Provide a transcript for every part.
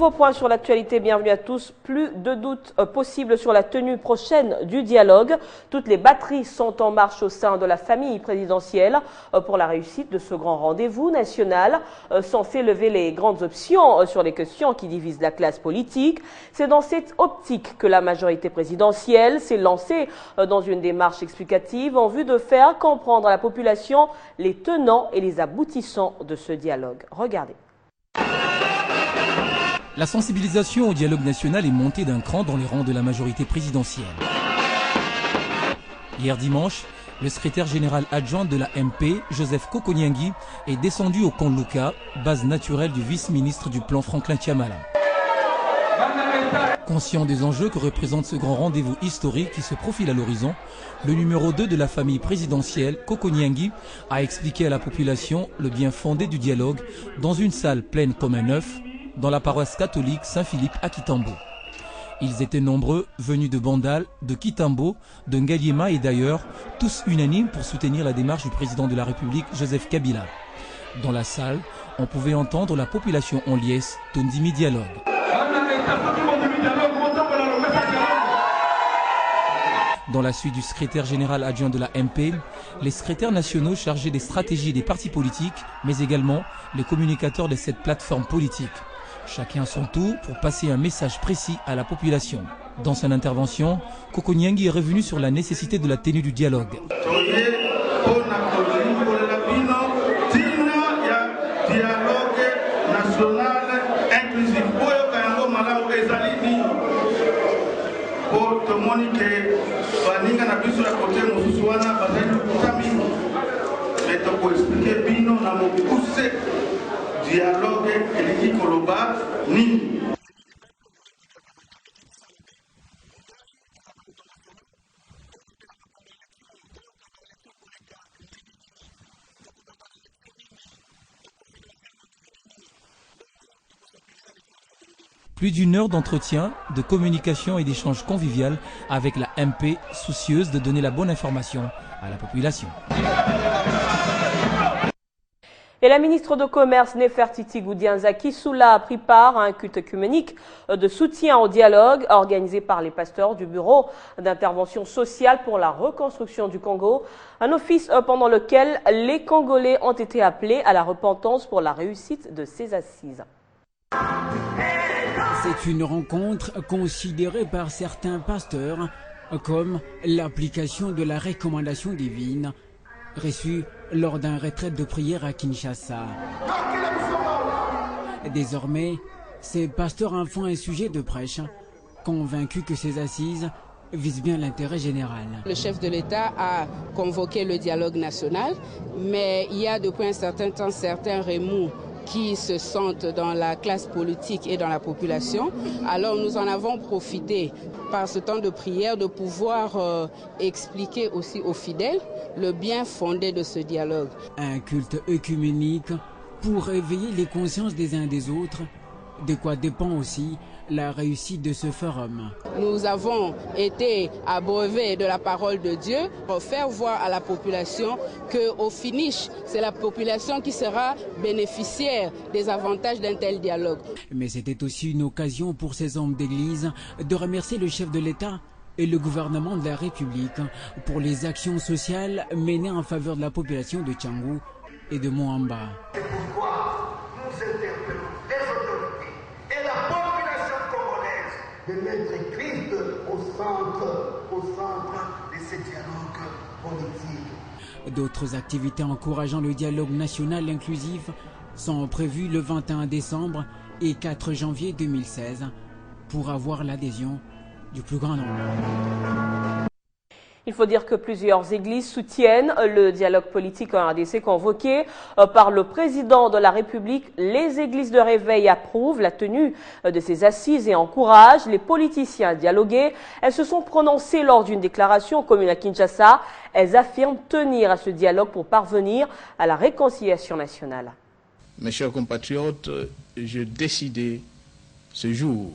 Nouveau point sur l'actualité, bienvenue à tous. Plus de doute possible sur la tenue prochaine du dialogue. Toutes les batteries sont en marche au sein de la famille présidentielle pour la réussite de ce grand rendez-vous national. Sont fait lever les grandes options sur les questions qui divisent la classe politique. C'est dans cette optique que la majorité présidentielle s'est lancée dans une démarche explicative en vue de faire comprendre à la population les tenants et les aboutissants de ce dialogue. Regardez. La sensibilisation au dialogue national est montée d'un cran dans les rangs de la majorité présidentielle. Hier dimanche, le secrétaire général adjoint de la MP, Joseph Kokoniangui, est descendu au camp Luka, base naturelle du vice-ministre du plan Franklin Tiamala. Conscient des enjeux que représente ce grand rendez-vous historique qui se profile à l'horizon, le numéro 2 de la famille présidentielle, Kokoniangui, a expliqué à la population le bien fondé du dialogue dans une salle pleine comme un œuf, dans la paroisse catholique Saint-Philippe à Kitambo. Ils étaient nombreux, venus de Bandal, de Kitambo, de Ngaliema et d'ailleurs, tous unanimes pour soutenir la démarche du président de la République, Joseph Kabila. Dans la salle, on pouvait entendre la population en liesse, Tondimi Dialogue. Dans la suite du secrétaire général adjoint de la MP, les secrétaires nationaux chargés des stratégies des partis politiques, mais également les communicateurs de cette plateforme politique. Chacun son tour pour passer un message précis à la population. Dans son intervention, Kokoniangui est revenu sur la nécessité de la tenue du dialogue. Plus d'une heure d'entretien, de communication et d'échanges convivial avec la MP, soucieuse de donner la bonne information à la population. Et la ministre de Commerce Nefertiti Goudianzaki Soula a pris part à un culte œcuménique de soutien au dialogue organisé par les pasteurs du Bureau d'intervention sociale pour la reconstruction du Congo, un office pendant lequel les Congolais ont été appelés à la repentance pour la réussite de ces assises. C'est une rencontre considérée par certains pasteurs comme l'application de la recommandation divine reçue lors d'un retraite de prière à Kinshasa. Désormais, ces pasteurs en font un sujet de prêche, convaincus que ces assises visent bien l'intérêt général. Le chef de l'État a convoqué le dialogue national, mais il y a depuis un certain temps certains remous qui se sentent dans la classe politique et dans la population. Alors nous en avons profité par ce temps de prière de pouvoir expliquer aussi aux fidèles le bien fondé de ce dialogue. Un culte œcuménique pour réveiller les consciences des uns des autres, de quoi dépend aussi la réussite de ce forum. Nous avons été abreuvés de la parole de Dieu pour faire voir à la population qu'au finish, c'est la population qui sera bénéficiaire des avantages d'un tel dialogue. Mais c'était aussi une occasion pour ces hommes d'église de remercier le chef de l'État et le gouvernement de la République pour les actions sociales menées en faveur de la population de Tchangou et de Moamba. C'est pourquoi nous interpellons les autorités et la population congolaise de mettre Christ au centre de ce dialogue politique. D'autres activités encourageant le dialogue national inclusif sont prévues le 21 décembre et 4 janvier 2016 pour avoir l'adhésion du plus grand nombre. Il faut dire que plusieurs églises soutiennent le dialogue politique en RDC convoqué par le président de la République. Les églises de réveil approuvent la tenue de ces assises et encouragent les politiciens à dialoguer. Elles se sont prononcées lors d'une déclaration commune à Kinshasa. Elles affirment tenir à ce dialogue pour parvenir à la réconciliation nationale. Mes chers compatriotes, j'ai décidé ce jour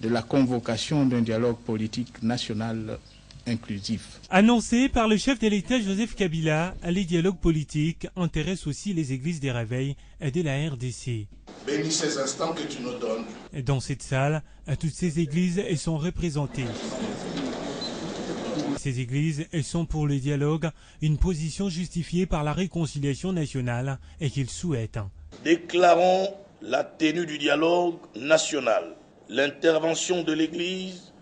de la convocation d'un dialogue politique national inclusif. Annoncé par le chef de l'État Joseph Kabila, les dialogues politiques intéressent aussi les églises des réveils de la RDC. Bénis ces instants que tu nous donnes. Dans cette salle, toutes ces églises sont représentées. Ces églises sont pour le dialogue une position justifiée par la réconciliation nationale et qu'ils souhaitent. Déclarons la tenue du dialogue national, l'intervention de l'Église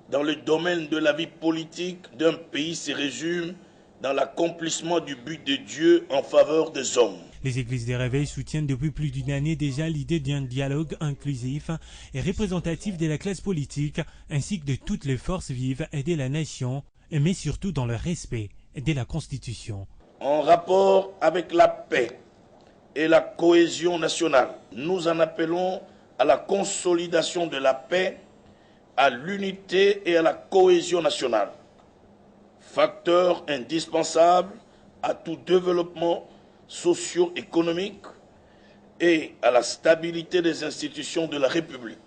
dans le domaine de la vie politique d'un pays se résume dans l'accomplissement du but de Dieu en faveur des hommes. Les églises des réveils soutiennent depuis plus d'une année déjà l'idée d'un dialogue inclusif et représentatif de la classe politique ainsi que de toutes les forces vives et de la nation, mais surtout dans le respect de la Constitution. En rapport avec la paix et la cohésion nationale, nous en appelons à la consolidation de la paix, à l'unité et à la cohésion nationale, facteur indispensable à tout développement socio-économique et à la stabilité des institutions de la République.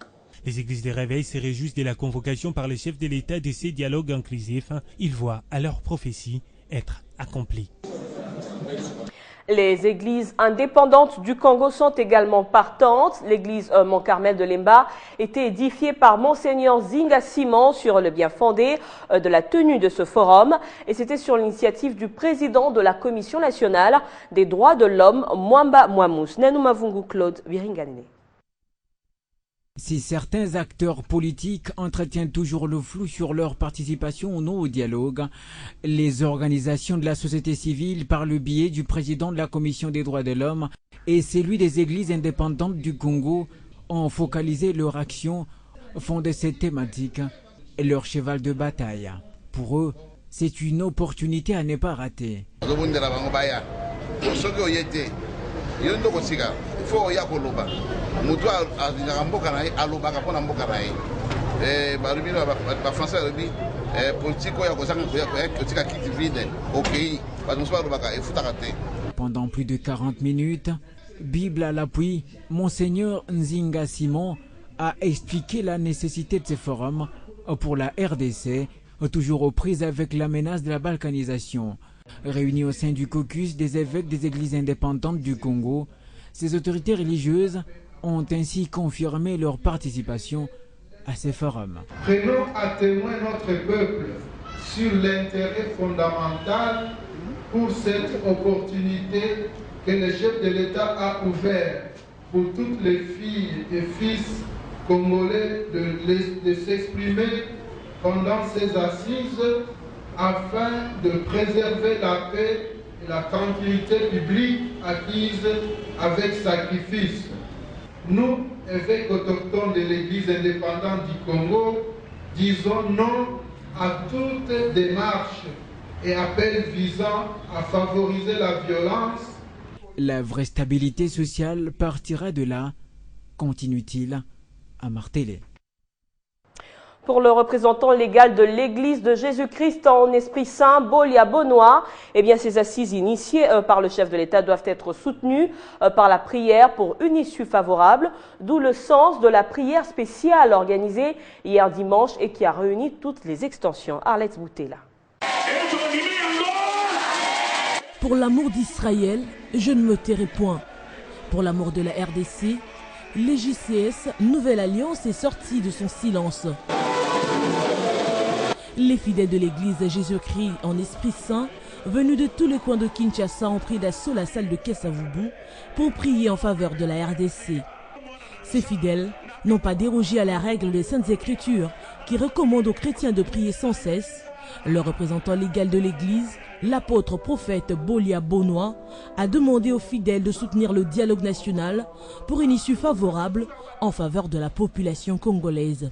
Les églises des réveils se réjouissent de la convocation par le chef de l'État de ces dialogues inclusifs. Ils voient à leur prophétie être accomplie. Les églises indépendantes du Congo sont également partantes. L'église Mont Carmel de Lemba était édifiée par Monseigneur Zinga Simon sur le bien fondé de la tenue de ce forum. Et c'était sur l'initiative du président de la Commission nationale des droits de l'homme, Mwamba Mwamous. Nenumavungu Claude Viringanine. Si certains acteurs politiques entretiennent toujours le flou sur leur participation ou non au dialogue, les organisations de la société civile, par le biais du président de la Commission des droits de l'homme et celui des églises indépendantes du Congo, ont focalisé leur action, font de cette thématique leur cheval de bataille. Pour eux, c'est une opportunité à ne pas rater. Pendant plus de 40 minutes, Bible à l'appui, Monseigneur Nzinga Simon a expliqué la nécessité de ce forum pour la RDC, toujours aux prises avec la menace de la balkanisation. Réunis au sein du caucus des évêques des églises indépendantes du Congo, ces autorités religieuses ont ainsi confirmé leur participation à ces forums. Prenons à témoin notre peuple sur l'intérêt fondamental pour cette opportunité que le chef de l'État a ouvert pour toutes les filles et fils congolais de s'exprimer pendant ces assises afin de préserver la paix et la tranquillité publique acquise avec sacrifice. Nous, évêques autochtones de l'Église indépendante du Congo, disons non à toute démarche et appel visant à favoriser la violence. La vraie stabilité sociale partira de là, continue-t-il à marteler. Pour le représentant légal de l'Église de Jésus-Christ en Esprit Saint, Bolia Bonois, eh bien, ces assises initiées par le chef de l'État doivent être soutenues par la prière pour une issue favorable, d'où le sens de la prière spéciale organisée hier dimanche et qui a réuni toutes les extensions. Arlette Boutella. Pour l'amour d'Israël, je ne me tairai point. Pour l'amour de la RDC, l'EJCS Nouvelle Alliance est sortie de son silence. Les fidèles de l'église Jésus-Christ en Esprit Saint, venus de tous les coins de Kinshasa, ont pris d'assaut la salle de Kessavubu pour prier en faveur de la RDC. Ces fidèles n'ont pas dérogé à la règle des Saintes Écritures qui recommande aux chrétiens de prier sans cesse. Le représentant légal de l'église, l'apôtre prophète Bolia Bonois, a demandé aux fidèles de soutenir le dialogue national pour une issue favorable en faveur de la population congolaise.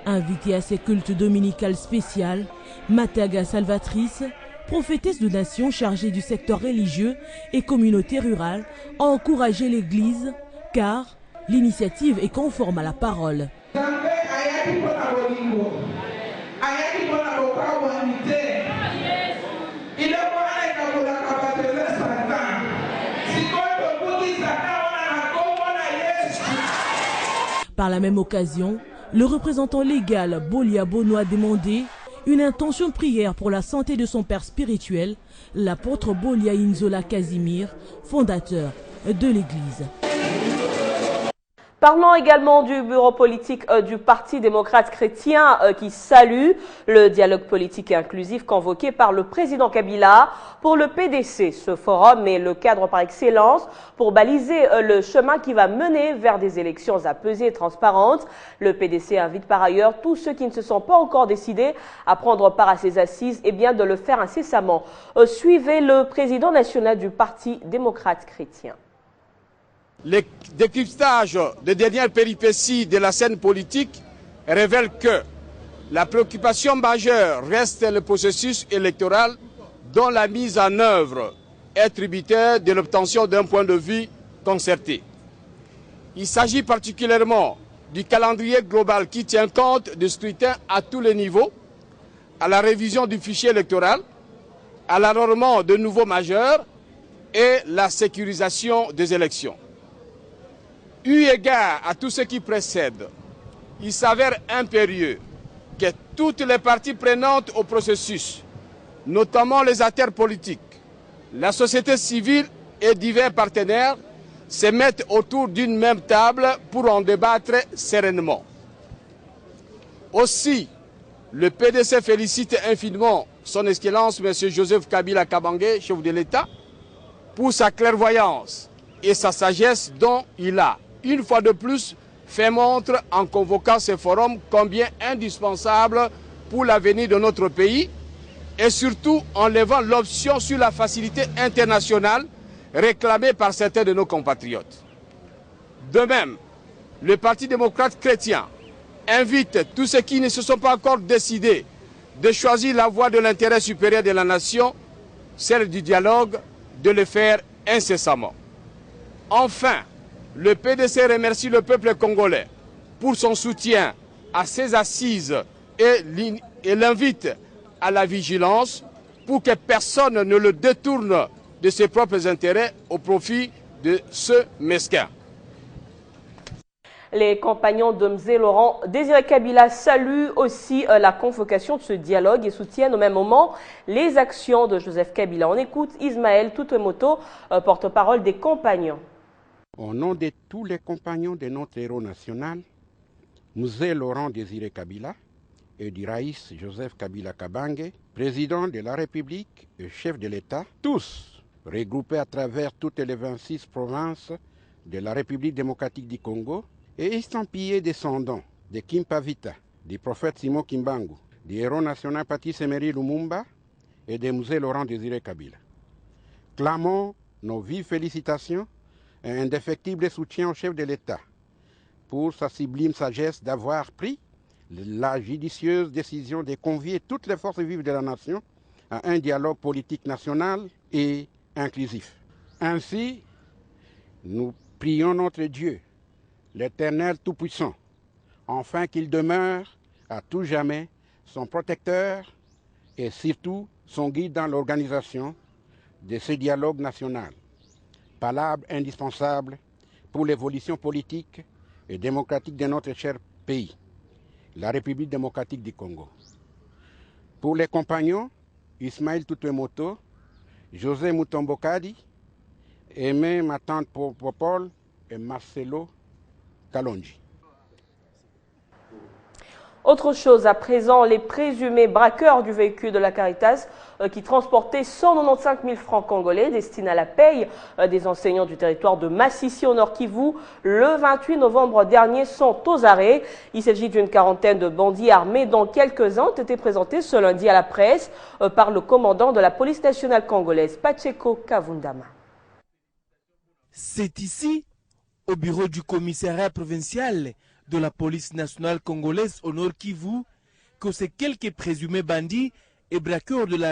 Invitée à ses cultes dominicales spéciales, Mataga Salvatrice, prophétesse de nation chargée du secteur religieux et communauté rurale, a encouragé l'Église car l'initiative est conforme à la parole. Par la même occasion, le représentant légal Bolia Bono a demandé une intention de prière pour la santé de son père spirituel, l'apôtre Bolia Inzola Casimir, fondateur de l'Église. Parlons également du bureau politique du Parti démocrate chrétien qui salue le dialogue politique et inclusif convoqué par le président Kabila pour le PDC. Ce forum est le cadre par excellence pour baliser le chemin qui va mener vers des élections apaisées et transparentes. Le PDC invite par ailleurs tous ceux qui ne se sont pas encore décidés à prendre part à ces assises de le faire incessamment. Suivez le président national du Parti démocrate chrétien. Le décryptage des dernières péripéties de la scène politique révèle que la préoccupation majeure reste le processus électoral dont la mise en œuvre est tributaire de l'obtention d'un point de vue concerté. Il s'agit particulièrement du calendrier global qui tient compte du scrutin à tous les niveaux, à la révision du fichier électoral, à l'enrôlement de nouveaux majeurs et la sécurisation des élections. Eu égard à tout ce qui précède, il s'avère impérieux que toutes les parties prenantes au processus, notamment les acteurs politiques, la société civile et divers partenaires, se mettent autour d'une même table pour en débattre sereinement. Aussi, le PDC félicite infiniment son Excellence M. Joseph Kabila Kabange, chef de l'État, pour sa clairvoyance et sa sagesse dont il a, une fois de plus, fait montre en convoquant ce forum combien indispensable pour l'avenir de notre pays et surtout en levant l'option sur la facilité internationale réclamée par certains de nos compatriotes. De même, le Parti démocrate chrétien invite tous ceux qui ne se sont pas encore décidés de choisir la voie de l'intérêt supérieur de la nation, celle du dialogue, de le faire incessamment. Enfin, le PDC remercie le peuple congolais pour son soutien à ces assises et l'invite à la vigilance pour que personne ne le détourne de ses propres intérêts au profit de ceux mesquins. Les compagnons de Mzé Laurent Désiré Kabila saluent aussi la convocation de ce dialogue et soutiennent au même moment les actions de Joseph Kabila. On écoute Ismaël Toutemoto, porte-parole des compagnons. Au nom de tous les compagnons de notre héros national, Mzé Laurent Désiré Kabila et du Raïs Joseph Kabila Kabange, président de la République et chef de l'État, tous regroupés à travers toutes les 26 provinces de la République démocratique du Congo et estampillés descendants de Kimpavita, du prophète Simon Kimbangu, du héros national Patrice Emery Lumumba et de Mzé Laurent Désiré Kabila. Clamons nos vives félicitations et un indéfectible soutien au chef de l'État pour sa sublime sagesse d'avoir pris la judicieuse décision de convier toutes les forces vives de la nation à un dialogue politique national et inclusif. Ainsi, nous prions notre Dieu, l'Éternel Tout-Puissant, afin qu'il demeure à tout jamais son protecteur et surtout son guide dans l'organisation de ce dialogue national, palabre indispensable pour l'évolution politique et démocratique de notre cher pays, la République démocratique du Congo. Pour les compagnons, Ismaël Toutemoto, José Mutombokadi, Aimé Matante Popol et Marcelo Kalonji. Autre chose, à présent, les présumés braqueurs du véhicule de la Caritas qui transportaient 195 000 francs congolais destinés à la paye des enseignants du territoire de Massissi au Nord Kivu le 28 novembre dernier sont aux arrêts. Il s'agit d'une quarantaine de bandits armés dont quelques-uns ont été présentés ce lundi à la presse par le commandant de la police nationale congolaise, Pacheco Kavundama. C'est ici, au bureau du commissariat provincial de la police nationale congolaise au Nord Kivu que ces quelques présumés bandits et braqueurs de la